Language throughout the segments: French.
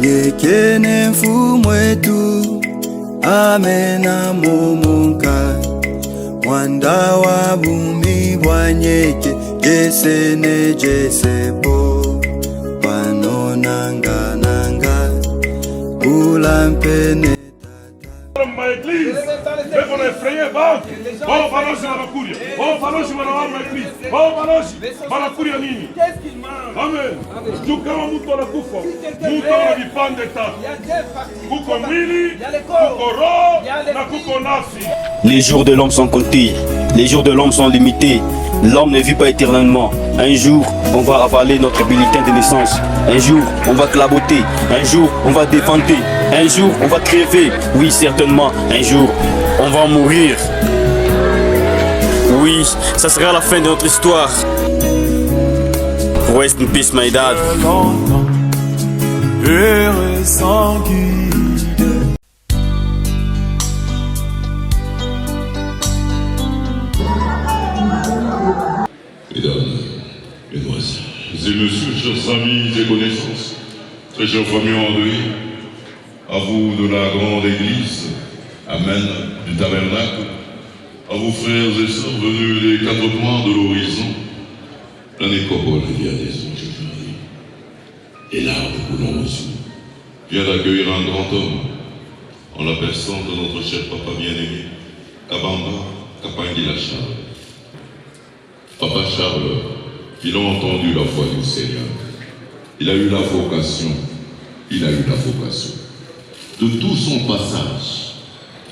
Yekene mfumwetu amena momonka mwanda wa bumi bwanyeke jesene jesepo panonanga nanga ulampene ma église, mais qu'on est effrayé, bon, balozi wanakuria, bon, balozi wanawama église, bon, balozi wanakuria nini? Amen. Juu kama mtu anakufa, mtu ana vipande tatu. Kuko mwili, kuko roho, na kuko nafsi. Les jours de l'homme sont comptés, les jours de l'homme sont limités. L'homme ne vit pas éternellement. Un jour, on va avaler notre bulletin de naissance. Un jour, on va claboter. Un jour, on va défanter. Un jour, on va crever. Oui, certainement. Un jour, on va mourir. Oui, ça sera la fin de notre histoire. Rest in peace, my dad. Mesdames, Mesdemoiselles et Messieurs, chers amis et connaissances, très chers familles endeuillées, à vous de la grande église, Amen, du tabernacle, à vos frères et sœurs venus des quatre coins de l'horizon, la nécropole vient des anges fériés. Et là, nous voulons aussi vient d'accueillir un grand homme, en la personne de notre cher papa bien-aimé, Kabamba Kapangila Charles. Papa Charles, il a entendu la voix du Seigneur. Il a eu la vocation. Il a eu la vocation. De tout son passage,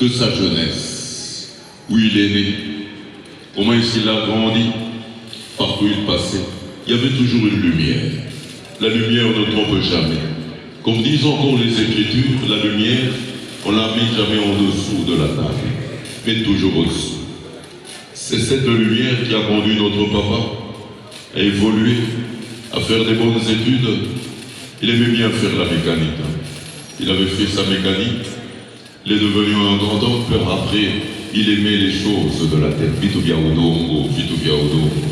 de sa jeunesse, où il est né, comment il a grandi, partout il passait, il y avait toujours une lumière. La lumière ne trompe jamais. Comme disent encore les Écritures, la lumière, on ne la met jamais en dessous de la table, mais toujours au-dessus. C'est cette lumière qui a conduit notre papa à évoluer, à faire des bonnes études. Il aimait bien faire la mécanique. Il avait fait sa mécanique. Il est devenu un grand homme. Après, il aimait les choses de la terre. Vitubia Udongo, Vitubia Udongo.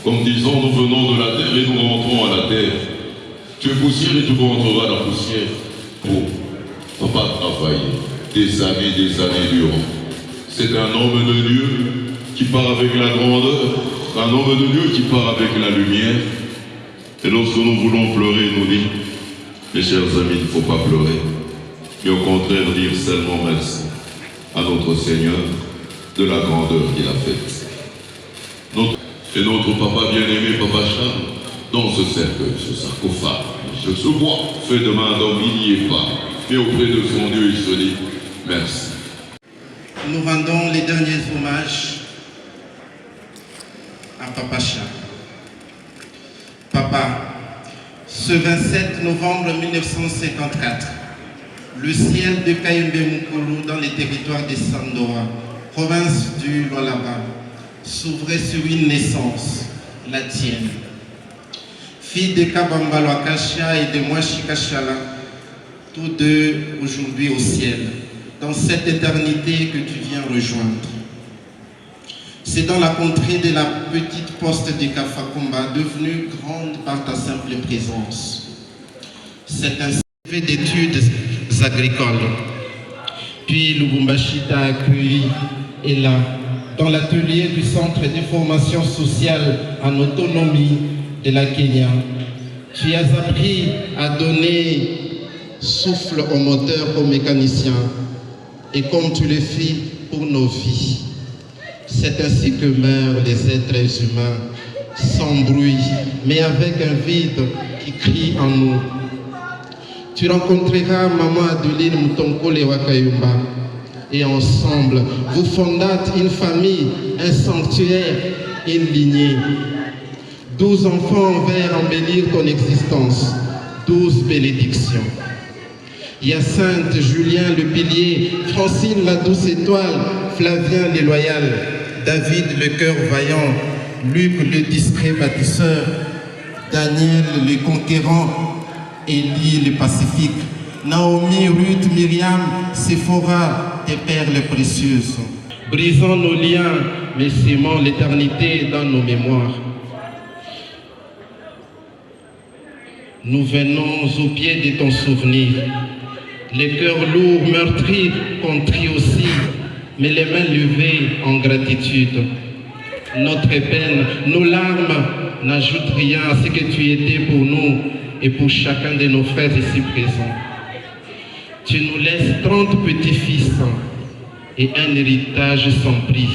Comme disant, nous venons de la terre et nous rentrons à la terre. Tu es poussière et tu rentreras à la poussière. Oh, papa a travaillé des années durant. C'est un homme de Dieu qui part avec la grandeur, un homme de Dieu qui part avec la lumière. Et lorsque nous voulons pleurer, il nous dit, mes chers amis, il ne faut pas pleurer, mais au contraire dire seulement merci à notre Seigneur de la grandeur qu'il a faite. Et notre papa bien-aimé, papa Charles, dans ce cercueil, ce sarcophage, ce bois fait de main d'homme, il n'y est pas, mais auprès de son Dieu, il se dit merci. Nous rendons les derniers hommages à Papa Charles. Papa, ce 27 novembre 1954, le ciel de Kayembe Mukulu dans les territoires de Sandoa, province du Lualaba, s'ouvrait sur une naissance, la tienne. Fille de Kabamba Loakasha et de Mwashi Kashala, tous deux aujourd'hui au ciel, dans cette éternité que tu viens rejoindre. C'est dans la contrée de la petite poste de Kafakumba, devenue grande par ta simple présence. C'est un CV d'études agricoles. Puis Lubumbashi t'a accueilli et là, dans l'atelier du Centre de formation sociale en autonomie de la Kenya, tu as appris à donner souffle au moteur, aux mécaniciens, et comme tu le fis pour nos vies. C'est ainsi que meurent les êtres humains, sans bruit, mais avec un vide qui crie en nous. Tu rencontreras Maman Adeline Mutonkole Wakayumba, et ensemble, vous fondâtes une famille, un sanctuaire, une lignée. 12 enfants vinrent embellir ton existence, 12 bénédictions. Hyacinthe, Julien le pilier, Francine la douce étoile, Flavien le loyal, David le cœur vaillant, Luc le discret bâtisseur, Daniel le conquérant, Élie le pacifique, Naomi, Ruth, Myriam, Séphora, tes perles précieuses. Brisons nos liens, mais sémons l'éternité dans nos mémoires. nous venons au pied de ton souvenir. Les cœurs lourds, meurtris, contrits aussi, mais les mains levées en gratitude. Notre peine, nos larmes n'ajoutent rien à ce que tu étais pour nous et pour chacun de nos frères ici présents. Tu nous laisses 30 petits-fils et un héritage sans prix.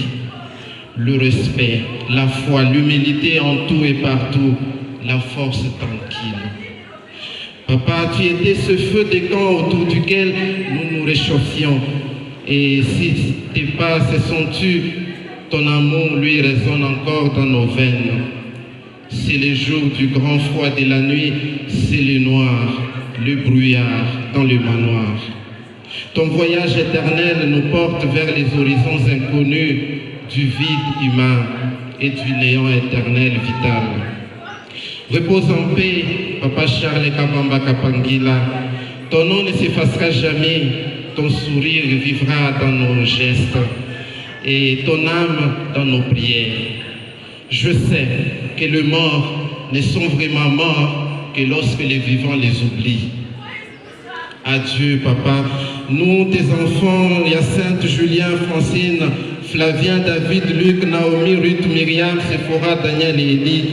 Le respect, la foi, l'humilité en tout et partout, la force tranquille. Papa, tu étais ce feu de camp autour duquel nous nous réchauffions. Et si tes pas se sont-tu, ton amour lui résonne encore dans nos veines. C'est le jour du grand froid de la nuit, c'est le noir, le brouillard dans le manoir. Ton voyage éternel nous porte vers les horizons inconnus du vide humain et du néant éternel vital. Repose en paix, Papa Charles Kabamba Kapangila. Ton nom ne s'effacera jamais, ton sourire vivra dans nos gestes et ton âme dans nos prières. Je sais que les morts ne sont vraiment morts que lorsque les vivants les oublient. Adieu, Papa. Nous, tes enfants, Hyacinthe, Julien, Francine, Flavien, David, Luc, Naomi, Ruth, Myriam, Sephora, Daniel et Elie,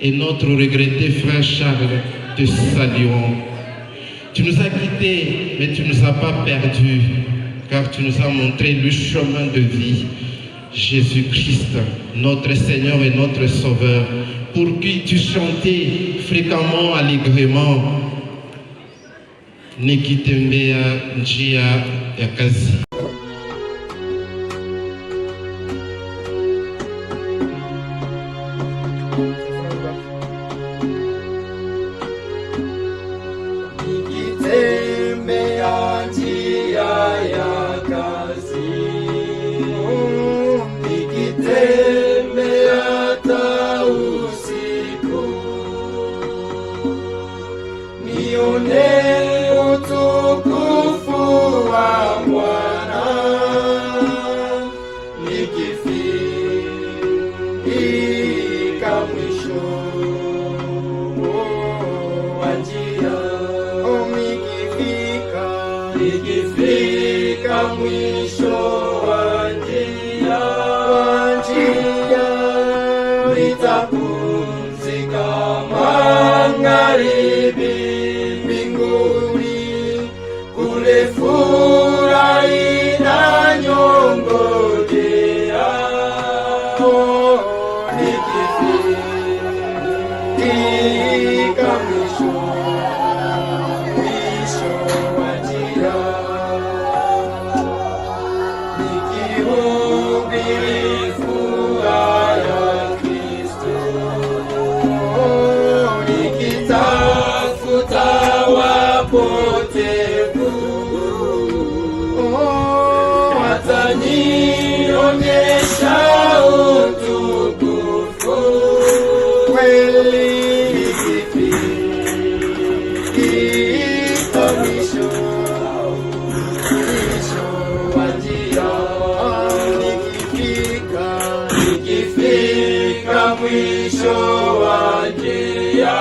et notre regretté frère Charles, te saluons. Tu nous as quittés, mais tu ne nous as pas perdus, car tu nous as montré le chemin de vie. Jésus-Christ, notre Seigneur et notre Sauveur, pour qui tu chantais fréquemment, allègrement. Nikitembea njia ya kazi. Nikitembea njia ya kazi, nikitembea hata usiku, nione utukufu wa Bwana, nikifika mwisho wa njia, nikifika mwisho wa njia, nitapumzika magharibi mbinguni, kule furahi na nyongojea, nikifika mwisho wa njia, nikihubiri furaha ya Kristo, nikitafuta wapotevu, watanionyesha utukufu kweli, nikifika mwisho wa njia, nikifika mwisho wa njia.